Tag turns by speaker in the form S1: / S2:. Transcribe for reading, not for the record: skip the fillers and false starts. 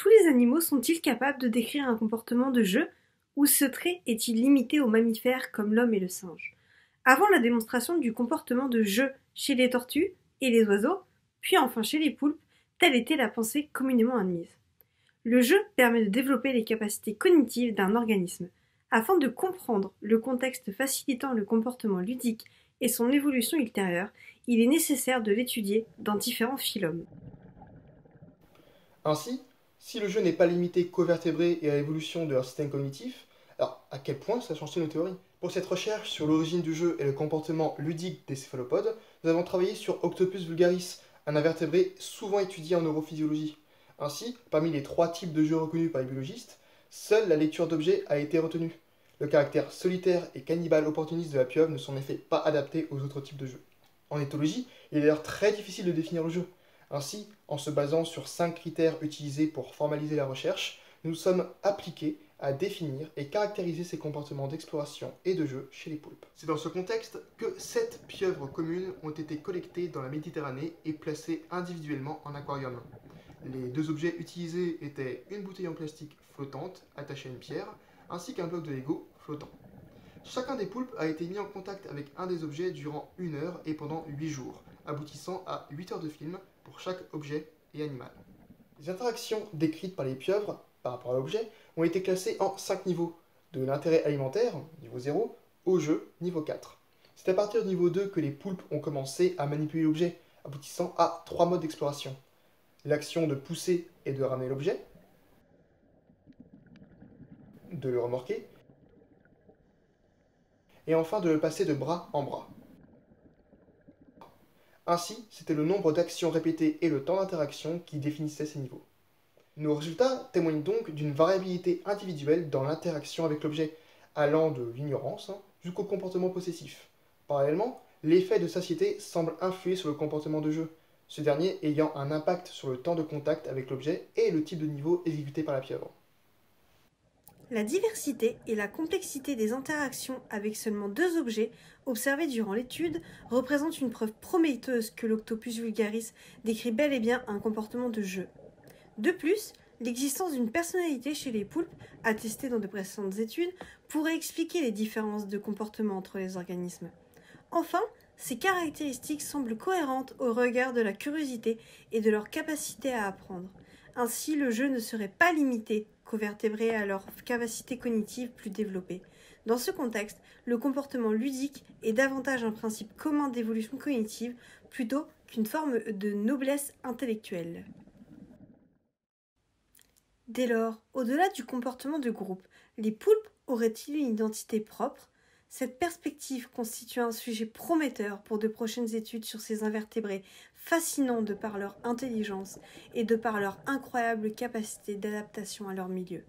S1: Tous les animaux sont-ils capables de décrire un comportement de jeu, ou ce trait est-il limité aux mammifères comme l'homme et le singe? Avant la démonstration du comportement de jeu chez les tortues et les oiseaux, puis enfin chez les poulpes, telle était la pensée communément admise. Le jeu permet de développer les capacités cognitives d'un organisme. Afin de comprendre le contexte facilitant le comportement ludique et son évolution ultérieure, il est nécessaire de l'étudier dans différents phylums.
S2: Ainsi, si le jeu n'est pas limité qu'aux vertébrés et à l'évolution de leur système cognitif, alors à quel point ça change nos théories? Pour cette recherche sur l'origine du jeu et le comportement ludique des céphalopodes, nous avons travaillé sur Octopus vulgaris, un invertébré souvent étudié en neurophysiologie. Ainsi, parmi les 3 types de jeux reconnus par les biologistes, seule la lecture d'objets a été retenue. Le caractère solitaire et cannibale opportuniste de la pieuvre ne sont en effet pas adaptés aux autres types de jeux. En éthologie, il est d'ailleurs très difficile de définir le jeu. Ainsi, en se basant sur 5 critères utilisés pour formaliser la recherche, nous sommes appliqués à définir et caractériser ces comportements d'exploration et de jeu chez les poulpes. C'est dans ce contexte que 7 pieuvres communes ont été collectées dans la Méditerranée et placées individuellement en aquarium. Les 2 objets utilisés étaient une bouteille en plastique flottante attachée à une pierre, ainsi qu'un bloc de Lego flottant. Chacun des poulpes a été mis en contact avec un des objets durant 1 heure et pendant 8 jours, aboutissant à 8 heures de film pour chaque objet et animal. Les interactions décrites par les pieuvres par rapport à l'objet ont été classées en 5 niveaux, de l'intérêt alimentaire, niveau 0, au jeu, niveau 4. C'est à partir du niveau 2 que les poulpes ont commencé à manipuler l'objet, aboutissant à 3 modes d'exploration. L'action de pousser et de ramener l'objet, de le remorquer, et enfin de le passer de bras en bras. Ainsi, c'était le nombre d'actions répétées et le temps d'interaction qui définissaient ces niveaux. Nos résultats témoignent donc d'une variabilité individuelle dans l'interaction avec l'objet, allant de l'ignorance jusqu'au comportement possessif. Parallèlement, l'effet de satiété semble influer sur le comportement de jeu, ce dernier ayant un impact sur le temps de contact avec l'objet et le type de niveau exécuté par la pieuvre.
S1: La diversité et la complexité des interactions avec seulement 2 objets observés durant l'étude représentent une preuve prometteuse que l'Octopus vulgaris décrit bel et bien un comportement de jeu. De plus, l'existence d'une personnalité chez les poulpes, attestée dans de précédentes études, pourrait expliquer les différences de comportement entre les organismes. Enfin, ces caractéristiques semblent cohérentes au regard de la curiosité et de leur capacité à apprendre. Ainsi, le jeu ne serait pas limité qu'aux vertébrés à leur capacité cognitive plus développée. Dans ce contexte, le comportement ludique est davantage un principe commun d'évolution cognitive plutôt qu'une forme de noblesse intellectuelle. Dès lors, au-delà du comportement de groupe, les poulpes auraient-ils une identité propre? Cette perspective constitue un sujet prometteur pour de prochaines études sur ces invertébrés fascinants de par leur intelligence et de par leur incroyable capacité d'adaptation à leur milieu.